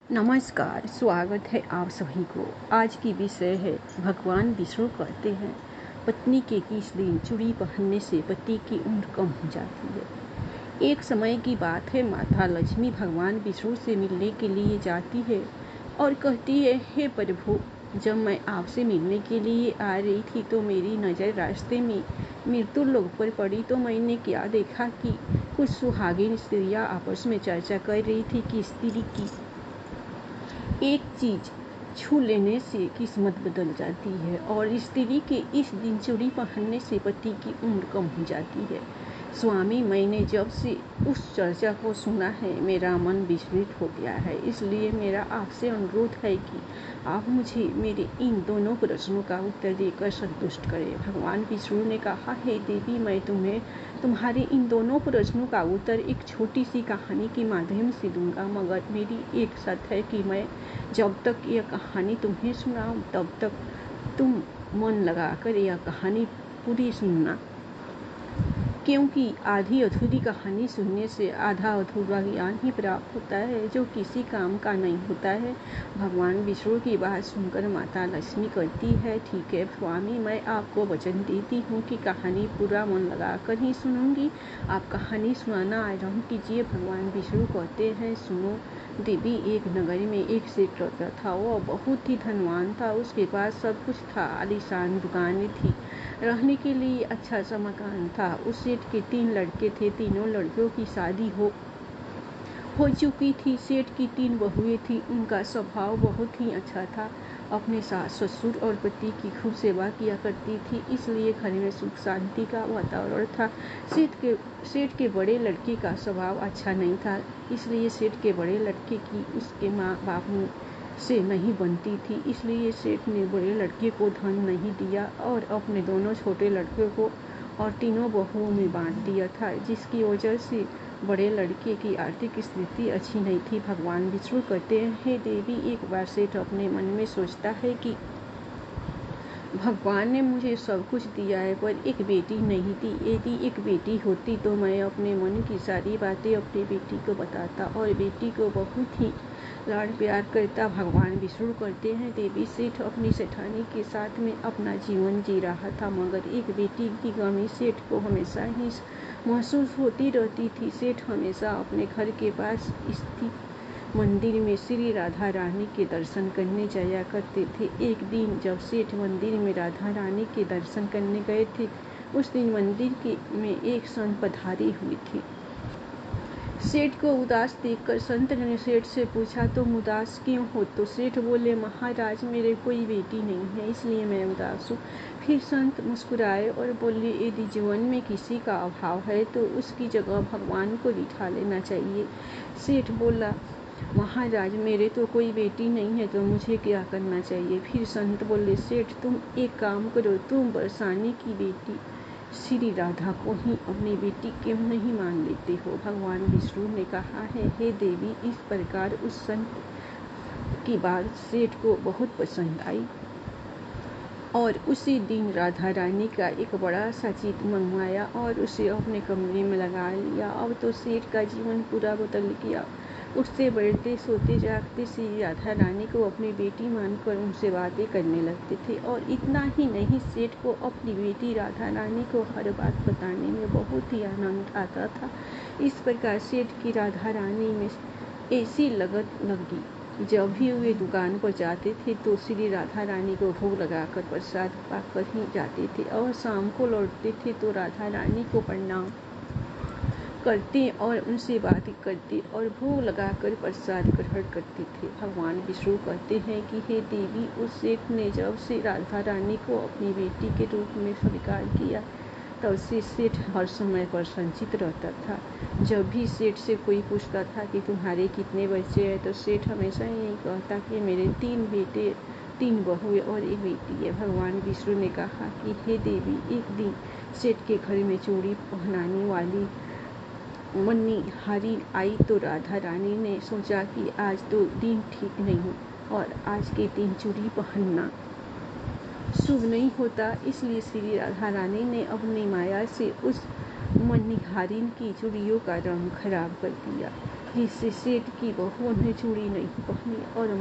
नमस्कार, स्वागत है आप सभी को। आज की विषय है भगवान विष्णु कहते हैं पत्नी के 21 दिन चूड़ी पहनने से पति की उम्र कम हो जाती है। एक समय की बात है, माता लक्ष्मी भगवान विष्णु से मिलने के लिए जाती है और कहती है, हे प्रभु, जब मैं आपसे मिलने के लिए आ रही थी तो मेरी नज़र रास्ते में मृत्यु लोक पर पड़ी तो मैंने क्या देखा कि कुछ सुहागिन स्त्रियां आपस में चर्चा कर रही थी कि स्त्री की एक चीज छू लेने से किस्मत बदल जाती है और स्त्री के इस दिन चूड़ी पहनने से पति की उम्र कम हो जाती है। स्वामी, मैंने जब से उस चर्चा को सुना है मेरा मन विचलित हो गया है, इसलिए मेरा आपसे अनुरोध है कि आप मुझे मेरे इन दोनों प्रश्नों का उत्तर देकर संतुष्ट करें। भगवान विष्णु ने कहा, हे देवी, मैं तुम्हें तुम्हारे इन दोनों प्रश्नों का उत्तर एक छोटी सी कहानी के माध्यम से दूंगा, मगर मेरी एक शर्त है कि मैं जब तक यह कहानी तुम्हें सुनाऊं तब तक तुम मन लगाकर यह कहानी पूरी सुनना, क्योंकि आधी अधूरी कहानी सुनने से आधा अधूरा ज्ञान ही प्राप्त होता है जो किसी काम का नहीं होता है। भगवान विष्णु की बात सुनकर माता लक्ष्मी कहती है, ठीक है स्वामी, मैं आपको वचन देती हूँ कि कहानी पूरा मन लगाकर ही सुनूंगी। आप कहानी सुनाना आरंभ कीजिए। भगवान विष्णु कहते हैं, सुनो देवी, एक नगर में एक सेठ रहता था। वह बहुत ही धनवान था, उसके पास सब कुछ था, आलीशान दुकानें थी, रहने के लिए अच्छा सा मकान था। उस सेठ के 3 लड़के थे, तीनों लड़कियों की शादी हो चुकी थी। सेठ की 3 बहुएं थी, उनका स्वभाव बहुत ही अच्छा था, अपने सास ससुर और पति की खूब सेवा किया करती थी, इसलिए घर में सुख शांति का वातावरण था। सेठ के बड़े लड़के का स्वभाव अच्छा नहीं था, इसलिए सेठ के बड़े लड़के की उसके माँ बाप से नहीं बनती थी, इसलिए सेठ ने बड़े लड़के को धन नहीं दिया और अपने दोनों छोटे लड़के को और तीनों बहुओं में बांट दिया था, जिसकी वजह से बड़े लड़के की आर्थिक स्थिति अच्छी नहीं थी। भगवान विष्णु कहते हैं, हे देवी, एक बार सेठ अपने मन में सोचता है कि भगवान ने मुझे सब कुछ दिया है पर एक बेटी नहीं दी। यदि एक बेटी होती तो मैं अपने मन की सारी बातें अपनी बेटी को बताता और बेटी को बहुत ही लाड प्यार करता। भगवान विष्णु कहते हैं, देवी, सेठ अपनी सेठानी के साथ में अपना जीवन जी रहा था, मगर एक बेटी की कमी सेठ को हमेशा ही महसूस होती रहती थी। सेठ हमेशा अपने घर के पास स्थित मंदिर में श्री राधा रानी के दर्शन करने जाया करते थे। एक दिन जब सेठ मंदिर में राधा रानी के दर्शन करने गए थे, उस दिन मंदिर में एक संत पधारे हुए थे। सेठ को उदास देखकर संत ने सेठ से पूछा, तुम उदास क्यों हो? तो सेठ बोले, महाराज, मेरे कोई बेटी नहीं है, इसलिए मैं उदास हूँ। फिर संत मुस्कुराए और बोले, यदि जीवन में किसी का अभाव है तो उसकी जगह भगवान को बिठा लेना चाहिए। सेठ बोला, महाराज, मेरे तो कोई बेटी नहीं है, तो मुझे क्या करना चाहिए? फिर संत बोले, सेठ, तुम एक काम करो, तुम बरसाने की बेटी श्री राधा को ही अपनी बेटी क्यों नहीं मान लेते हो? भगवान विष्णु ने कहा है, हे देवी, इस प्रकार उस संत की बात सेठ को बहुत पसंद आई और उसी दिन राधा रानी का एक बड़ा सा चित्र मंगवाया और उसे अपने कमरे में लगा लिया। अब तो सेठ का जीवन पूरा बदल गया। उठते बैठते सोते जागते श्री राधा रानी को अपनी बेटी मानकर उनसे बातें करने लगते थे और इतना ही नहीं, सेठ को अपनी बेटी राधा रानी को हर बात बताने में बहुत ही आनंद आता था। इस प्रकार सेठ की राधा रानी में ऐसी लगन लग गई। जब भी वे दुकान पर जाते थे तो श्री राधा रानी को भोग लगाकर प्रसाद पाकर ही जाते थे और शाम को लौटते थे तो राधा रानी को प्रणाम करते और उनसे बातें करते और भोग लगाकर प्रसाद ग्रहण करते थे। भगवान विष्णु कहते हैं कि हे देवी, उस सेठ ने जब से राधा रानी को अपनी बेटी के रूप में स्वीकार किया तब से सेठ हर समय प्रसन्नचित्त रहता था। जब भी सेठ से कोई पूछता था कि तुम्हारे कितने बच्चे हैं, तो सेठ हमेशा यही कहता कि मेरे 3 बेटे, 3 बहुएं और एक बेटी है। भगवान विष्णु ने कहा कि हे देवी, एक दिन सेठ के घर में चूड़ी पहनाने वाली मणिहारी आई तो राधा रानी ने सोचा कि आज तो दिन ठीक नहीं और आज के दिन चूड़ी पहनना शुभ नहीं होता, इसलिए श्री राधा रानी ने अपनी माया से उस मणिहारिन की चूड़ियों का रंग खराब कर दिया। जिससे सेठ की बहुओं ने चूड़ी नहीं पहनी और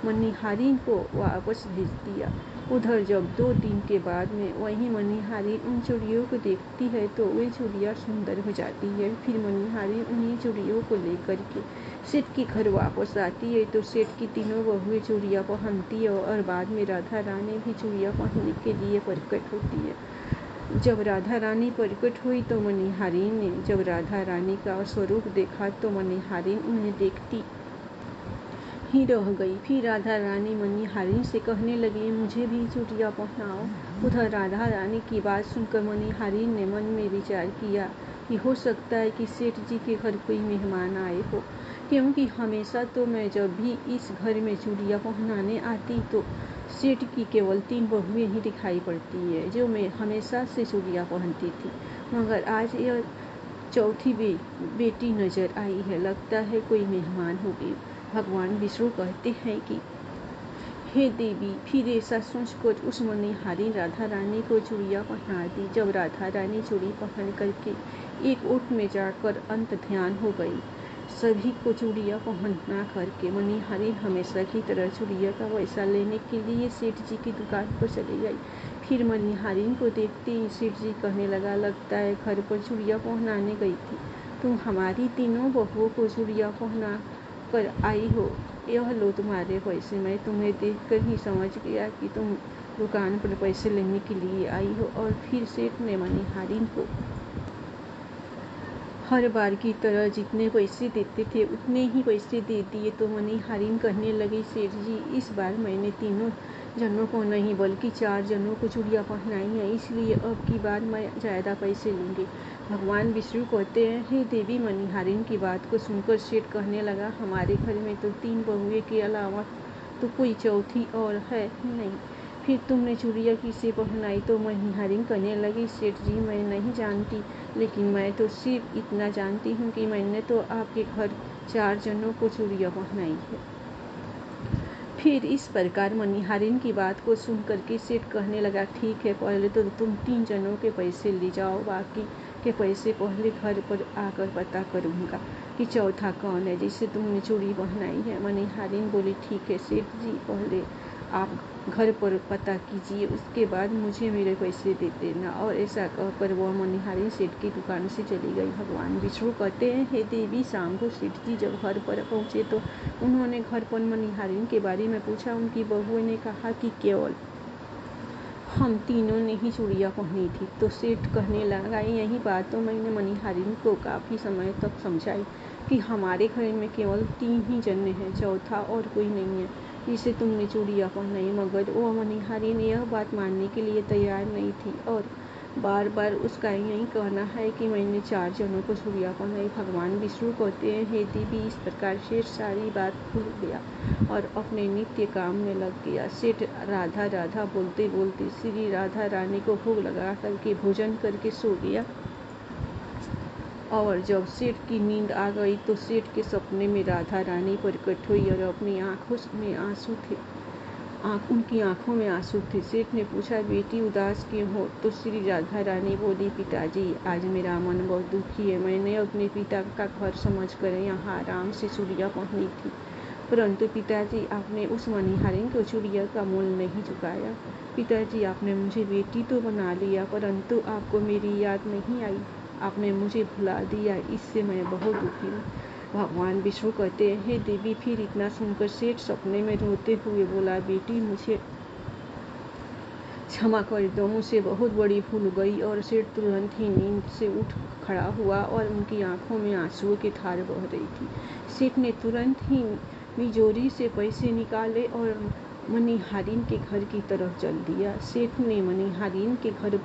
मनिहारिन को वापस भेज दिया। उधर जब 2 दिन के बाद में वही मनिहारिन उन चूड़ियों को देखती है तो वे चूड़ियाँ सुंदर हो जाती है। फिर मनिहारिन उन्हीं चूड़ियों को लेकर के सेठ के घर वापस आती है तो सेठ की तीनों बहुएं चूड़ियाँ पहनती है और बाद में राधा रानी भी चूड़ियाँ पहनने के लिए प्रकट होती है। जब राधा रानी प्रकट हुई तो मनिहारिन ने जब राधा रानी का स्वरूप देखा तो मनिहारिन उन्हें देखती ही रह गई। फिर राधा रानी मनिहारिन से कहने लगी, मुझे भी चूड़ियाँ पहनाओ। उधर राधा रानी की बात सुनकर मनिहारिन ने मन में विचार किया कि हो सकता है कि सेठ जी के घर कोई मेहमान आए हो, क्योंकि हमेशा तो मैं जब भी इस घर में चूड़ियाँ पहनाने आती तो सेठ की केवल 3 बहुएं ही दिखाई पड़ती है जो मैं हमेशा से चूड़ियाँ पहनती थी, मगर आज यह चौथी बेटी नजर आई है। लगता है कोई मेहमान होगी। भगवान विष्णु कहते हैं कि हे देवी, फिर ऐसा सोचकर उस मनिहारिन राधा रानी को चूड़ियाँ पहना दी। जब राधा रानी चूड़ी पहन करके एक ओट में जाकर अंत ध्यान हो गई, सभी को चूड़ियाँ पहना करके मनिहारिन हमेशा की तरह चूड़ियों का पैसा लेने के लिए सेठ जी की दुकान पर चली गई। फिर मनिहारिन को देखते ही सेठ जी कहने लगा, लगता है घर पर चूड़ियाँ पहनाने गई थी, तुम हमारी तीनों बहुओं को चूड़ियाँ पहना कर आई हो, यह लो तुम्हारे पैसे। मैं तुम्हें देखकर ही समझ गया कि तुम दुकान पर पैसे लेने के लिए आई हो। और फिर सेठ ने मनिहारिन को हर बार की तरह जितने पैसे देते थे उतने ही पैसे दे दिए। तो मनिहारिन कहने लगी, सेठ जी, इस बार मैंने तीनों जनों को नहीं बल्कि 4 जनों को चूड़ियाँ पहनाई हैं, इसलिए अब की बार मैं ज़्यादा पैसे लूँगी। भगवान विष्णु कहते हैं, हे देवी। मनिहारिन की बात को सुनकर सेठ कहने लगा, हमारे घर में तो 3 बहुएं के अलावा तो कोई चौथी और है ही नहीं, फिर तुमने चूड़ियाँ किसे पहनाई? तो मनिहारिन कहने लगी, सेठ जी, मैं नहीं जानती, लेकिन मैं तो सिर्फ इतना जानती हूँ कि मैंने तो आपके घर 4 जनों को चूड़ियाँ पहनाई है। फिर इस प्रकार मनिहारिन की बात को सुन करके सेठ कहने लगा, ठीक है, पहले तो तुम 3 जनों के पैसे ले जाओ, बाकी के पैसे पहले घर पर आकर पता करूँगा कि चौथा कौन है जिसे तुमने चूड़ी पहनाई है। मनिहारिन बोली, ठीक है सेठ जी, पहले आप घर पर पता कीजिए, उसके बाद मुझे मेरे पैसे दे देना। और ऐसा कहकर वह मनिहारिन सेठ की दुकान से चली गई। भगवान विष्णु कहते हैं, हे देवी, शाम को सेठ जी जब घर पर पहुँचे तो उन्होंने घर पर मनिहारिन के बारे में पूछा। उनकी बहुओं ने कहा कि केवल हम तीनों ने ही चूड़ियाँ पहनी थी। तो सेठ कहने लगा, यही बात तो मैंने मनिहारिन को काफ़ी समय तक समझाई कि हमारे घर में केवल 3 ही जने हैं, चौथा और कोई नहीं है जिसे तुमने चूड़ियाँ पहनाई। मगर वह मनिहारिन यह बात मानने के लिए तैयार नहीं थी और बार बार उसका यही कहना है कि मैंने 4 जनों को चूड़ियाँ पहनाई। भगवान विष्णु कहते हैं, हे देवी, इस प्रकार सेठ सारी बात भूल गया और अपने नित्य काम में लग गया। सेठ राधा राधा बोलते बोलते श्री राधा रानी को भोग लगा करके भोजन करके सो गया। और जब सेठ की नींद आ गई तो सेठ के सपने में राधा रानी प्रकट हुई और अपनी आंखों में आंसू थे, उनकी आंखों में आंसू थे। सेठ ने पूछा, बेटी उदास क्यों हो? तो श्री राधा रानी बोली, पिताजी, आज मेरा मन बहुत दुखी है। मैंने अपने पिता का घर समझकर यहाँ आराम से चूड़ियाँ पहनी थी, परंतु पिताजी, आपने उस मनिहारिन को चूड़ियों का मोल नहीं चुकाया। पिताजी, आपने मुझे बेटी तो बना लिया, परंतु आपको मेरी याद नहीं आई, आपने मुझे भुला दिया, इससे मैं बहुत दुखी हूँ। भगवान विष्णु कहते हैं, हे देवी, फिर इतना सुनकर सेठ सपने में रोते हुए बोला, बेटी, मुझे क्षमा कर दो, मुझसे बहुत बड़ी भूल हो गई। और सेठ तुरंत ही नींद से उठ खड़ा हुआ और उनकी आंखों में आंसुओं की धार बह रही थी। सेठ ने तुरंत ही तिजोरी से पैसे निकाले और मनिहारिन के घर की तरफ चल दिया। सेठ ने मनिहारिन के घर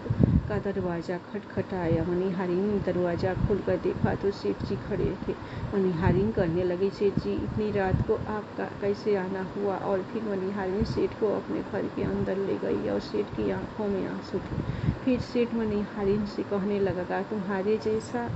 का दरवाज़ा खटखटाया। मनिहारिन ने दरवाज़ा खोलकर देखा तो सेठ जी खड़े थे। मनिहारिन कहने लगी, सेठ जी, इतनी रात को आपका कैसे आना हुआ? और फिर मनिहारिन सेठ को अपने घर के अंदर ले गई और सेठ की आंखों में आंसू थे। फिर सेठ मनिहारिन से कहने लगा, तुम्हारे जैसा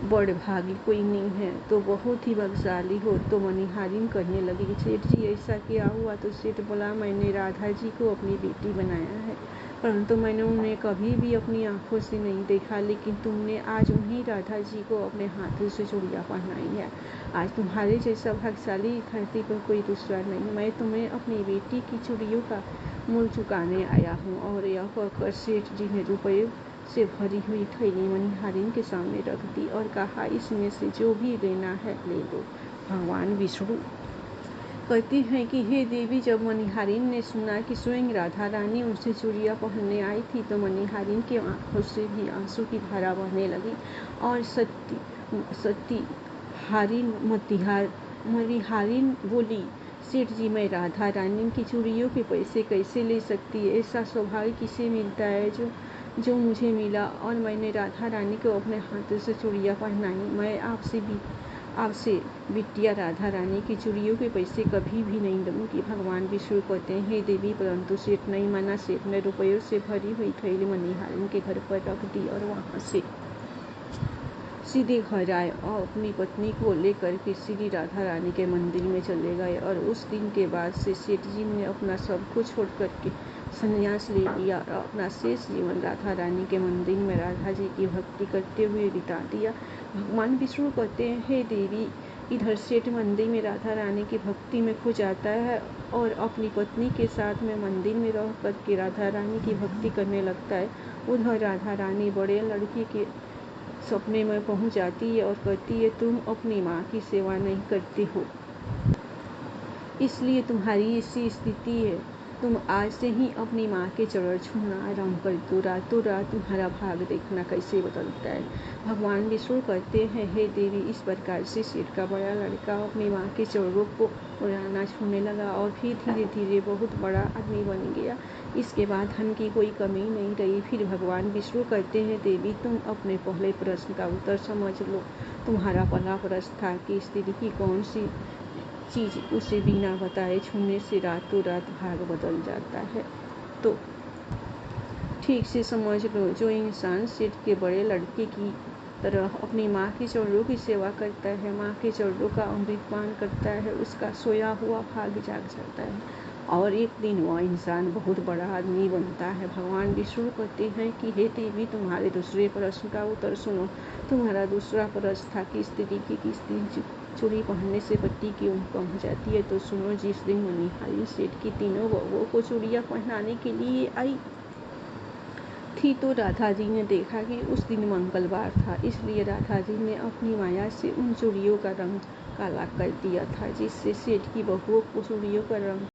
बड़ भागी कोई नहीं है, तो बहुत ही भाग्यशाली हो। तो मनिहारिन कहने लगी, सेठ जी, ऐसा क्या हुआ? तो सेठ बोला, मैंने राधा जी को अपनी बेटी बनाया है। परंतु मैंने उन्हें कभी भी अपनी आंखों से नहीं देखा, लेकिन तुमने आज उन्हीं राधा जी को अपने हाथों से चूड़ियाँ पहनाई है। आज तुम्हारे जैसा भाग्यशाली धरती पर कोई दूसरा नहीं। मैं तुम्हें अपनी बेटी की चूड़ियों का मूल चुकाने आया हूँ। और यह कहकर सेठ जी ने रुपये से भरी हुई थैली मणिहारिन के सामने रख दी और कहा, इसमें से जो भी लेना है ले लो। भगवान विष्णु कहती हैं कि हे देवी, जब मणिहारिन ने सुना कि स्वयं राधा रानी उनसे चूड़ियाँ पहनने आई थी तो मणिहारिन की आंखों से भी आंसू की धारा बहने लगी और सती मणिहारिन बोली, सेठ जी, मैं राधा रानी की चूड़ियों के पैसे कैसे ले सकती है? ऐसा सौभाग्य किसे मिलता है जो मुझे मिला, और मैंने राधा रानी को अपने हाथों से चूड़ियाँ पहनाई। मैं आपसे बिटिया राधा रानी की चूड़ियों के पैसे कभी भी नहीं दूंगी। भगवान विष्णु कहते हैं, हे देवी, परंतु सेठ नहीं माना। सेठ ने रुपयों से भरी हुई थैली मणिहारिन के घर पर रख दी और वहां से सीधे घर आए और अपनी पत्नी को लेकर के श्री राधा रानी के मंदिर में चले गए। और उस दिन के बाद से सेठ जी ने अपना सब कुछ छोड़ करके संन्यास ले लिया और अपना शेष जीवन राधा रानी के मंदिर में राधा जी की भक्ति करते हुए बिता दिया। भगवान विष्णु कहते हैं, हे देवी, इधर सेठ मंदिर में राधा रानी की भक्ति में खो जाता है और अपनी पत्नी के साथ में मंदिर में रह करके राधा रानी की भक्ति करने लगता है। उधर राधा रानी बड़े लड़के के सपने में पहुंच जाती है और कहती है, तुम अपनी माँ की सेवा नहीं करते हो, इसलिए तुम्हारी ऐसी स्थिति है। तुम आज से ही अपनी माँ के चरण छूना आरंभ कर दो। रातों रात तुम्हारा भाग देखना कैसे बदलता है। भगवान विष्णु कहते हैं, हे देवी, इस प्रकार से सेठ का बड़ा लड़का अपनी माँ के चरणों को रोजाना छूने लगा और फिर धीरे धीरे बहुत बड़ा आदमी बन गया। इसके बाद धन की कोई कमी नहीं रही। फिर भगवान विष्णु कहते हैं, देवी, तुम अपने पहले प्रश्न का उत्तर समझ लो। तुम्हारा पहला प्रश्न था कि स्त्री की कौन सी चीज़ उसे बिना बताए छूने से रातों रात भाग बदल जाता है। तो ठीक से समझ लो, जो इंसान सेठ के बड़े लड़के की तरह अपनी माँ के चरणों की सेवा करता है, माँ के चरणों का अमृतपान करता है, उसका सोया हुआ भाग जाग जाता है और एक दिन वह इंसान बहुत बड़ा आदमी बनता है। भगवान विष्णु कहते हैं कि हे देवी, तुम्हारे दूसरे प्रश्न का उत्तर सुनो। तुम्हारा दूसरा प्रश्न था कि स्त्री की किस दिन चूड़ी पहनने से पति की उम्र कम हो जाती है। तो सुनो, जिस दिन मणिहारिन सेठ की तीनों बहुओं को चूड़ियाँ पहनाने के लिए आई थी तो राधा जी ने देखा कि उस दिन मंगलवार था, इसलिए राधा जी ने अपनी माया से उन चूड़ियों का रंग काला कर दिया था, जिससे सेठ की बहुओं को चूड़ियों का रंग